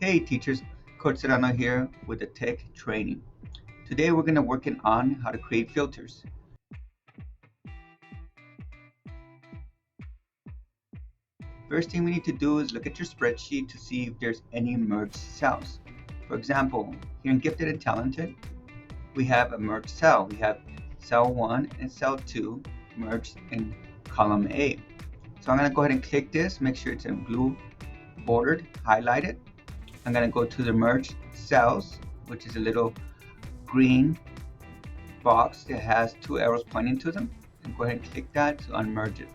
Hey teachers, Coach Serrano here with the Tech Training. Today we're going to work on how to create filters. First thing we need to do is look at your spreadsheet to see if there's any merged cells. For example, here in Gifted and Talented, we have a merged cell. We have cell 1 and cell 2 merged in column A. So I'm going to go ahead and click this, make sure it's in blue bordered, highlighted. I'm going to go to the merged cells, which is a little green box that has two arrows pointing to them, and go ahead and click that to unmerge it.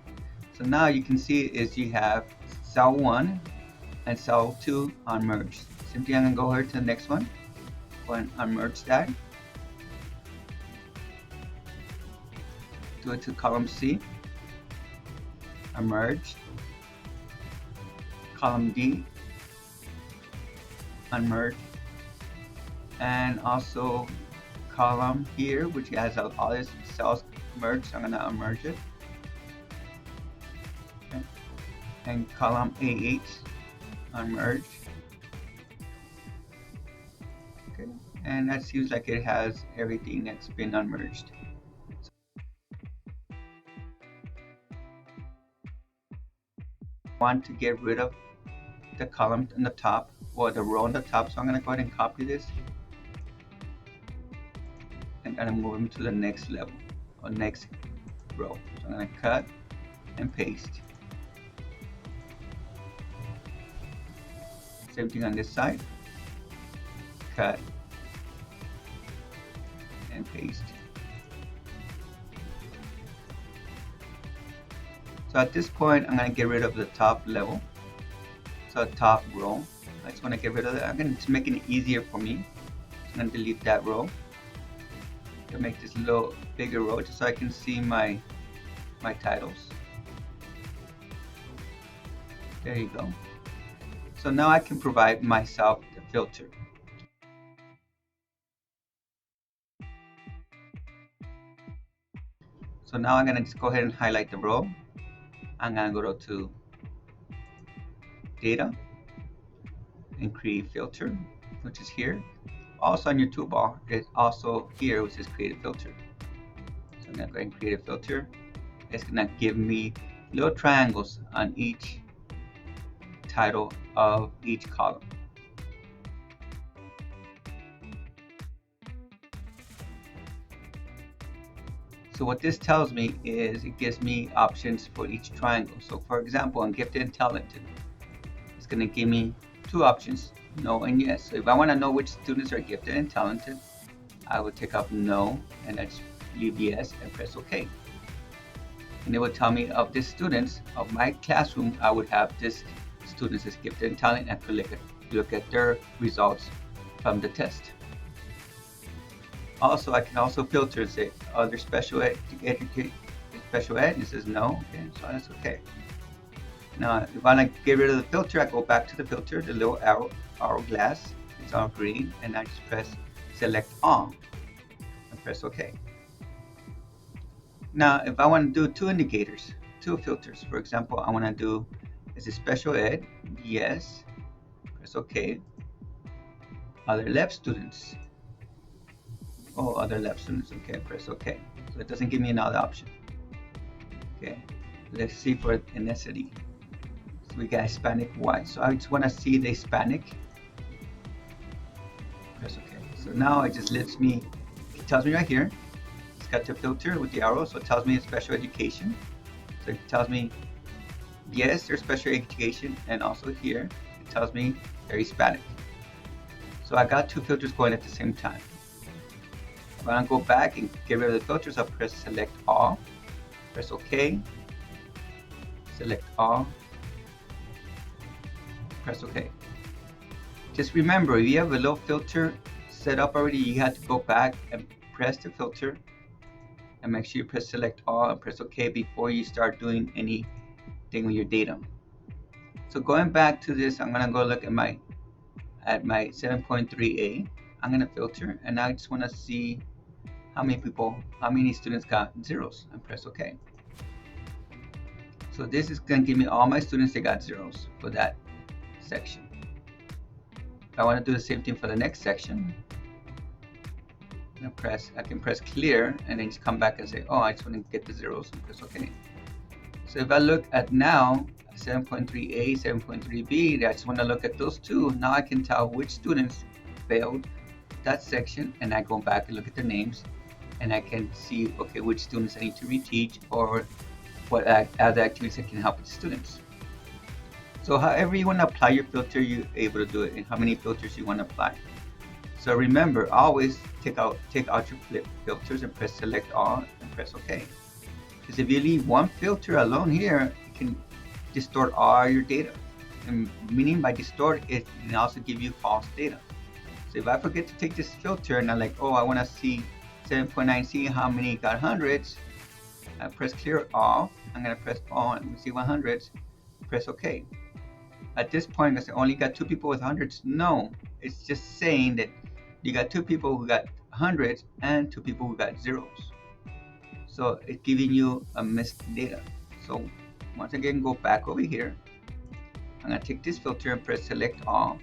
So now you can see is you have cell 1 and cell 2 unmerged. Same thing, I'm going to go here to the next one, go and unmerge that. Do it to column C, unmerged. Column D, unmerged. And also column here, which has all these cells merged, so I'm going to unmerge it. Okay. And column A8, unmerged. Okay. And that seems like it has everything that's been unmerged. Want to get rid of the column in the top or the row on the top, so I'm going to go ahead and copy this and I'm going to move them to the next level or next row. So I'm going to cut and paste. Same thing on this side, cut and paste. So at this point, I'm going to get rid of the top level, so top row. I just want to get rid of that. I'm going to make it easier for me. I'm going to delete that row. To make this a little bigger row, just so I can see my titles. There you go. So now I can provide myself the filter. So now I'm going to just go ahead and highlight the row. I'm going to go to Data and create filter, which is here. Also on your toolbar, it's also here, which is create a filter. So I'm going to go ahead and create a filter. It's going to give me little triangles on each title of each column. So what this tells me is it gives me options for each triangle. So for example, on Gifted and Talented, it's going to give me two options, no and yes. So if I want to know which students are gifted and talented, I would take up no and I just leave yes and press OK. And it will tell me of the students of my classroom, I would have this students as gifted and talented, and I could look at their results from the test. Also, I can also filter and say other special ed, it says no, okay, so that's okay. Now, if I like get rid of the filter, I go back to the filter, the little hourglass, it's all green, and I just press select all and press OK. Now, if I want to do two indicators, two filters, for example, I want to do is it special ed? Yes, press OK. Other lab students? Oh, other lab students, okay, press OK. So it doesn't give me another option. Okay, let's see for ethnicity. So we got Hispanic white. So I just want to see the Hispanic. Press OK. So now it just lets me, it tells me right here, it's got the filter with the arrow, so it tells me it's special education. So it tells me yes, there's special education, and also here it tells me they're Hispanic. So I got two filters going at the same time. When I go back and get rid of the filters, I'll press select all, press OK, select all, press OK. Just remember, if you have a little filter set up already, you have to go back and press the filter and make sure you press select all and press OK before you start doing anything with your data. So going back to this, I'm going to go look at my 7.3a. I'm going to filter, and I just want to see how many students got zeros, and press OK. So this is going to give me all my students that got zeros for that section. I want to do the same thing for the next section. I can press clear and then just come back and say, oh, I just want to get the zeros and press OK. So if I look at now 7.3a, 7.3b, I just want to look at those two. Now I can tell which students failed that section, and I go back and look at their names, and I can see, okay, which students I need to reteach or what other activities I can help with students. So however you want to apply your filter, you're able to do it, and how many filters you want to apply. So remember, always take out your filters and press select all and press OK. Because if you leave one filter alone here, it can distort all your data. And meaning by distort, it can also give you false data. So if I forget to take this filter and I'm like, oh, I want to see 7.9c, how many got hundreds, I press clear all. I'm going to press all and see 100s, press OK. At this point, I say only got 2 people with hundreds. No, it's just saying that you got 2 people who got hundreds and 2 people who got zeros. So it's giving you a missed data. So once again, go back over here. I'm going to take this filter and press select all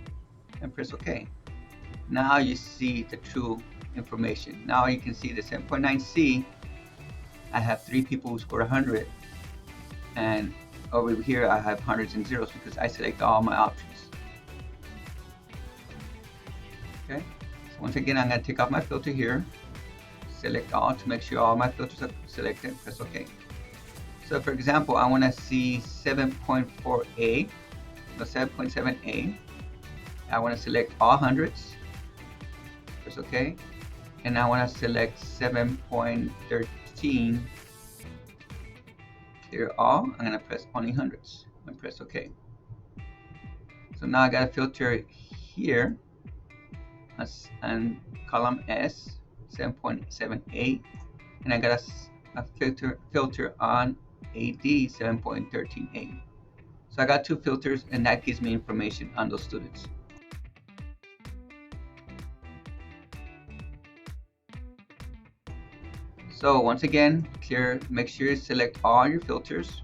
and press OK. Now you see the true information. Now you can see the 7.9c, I have 3 people who scored 100, and over here I have hundreds and zeros because I select all my options. Okay, so once again I'm going to take off my filter here, select all to make sure all my filters are selected, press OK. So for example, I want to see 7.4a, so 7.7a. I want to select all hundreds, press OK, and I want to select 7.13, clear all. I'm going to press only hundreds and press OK. So now I got a filter here and column S 7.78, and I got a filter on AD 7.13a. So I got 2 filters, and that gives me information on those students. So once again, make sure you select all your filters.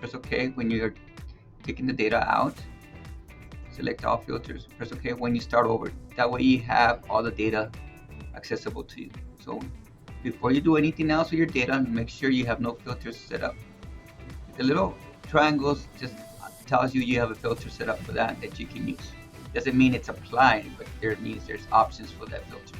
Press OK when you're taking the data out. Select all filters. Press OK when you start over. That way you have all the data accessible to you. So before you do anything else with your data, make sure you have no filters set up. The little triangles just tells you have a filter set up for that you can use. Doesn't mean it's applied, but it means there's options for that filter.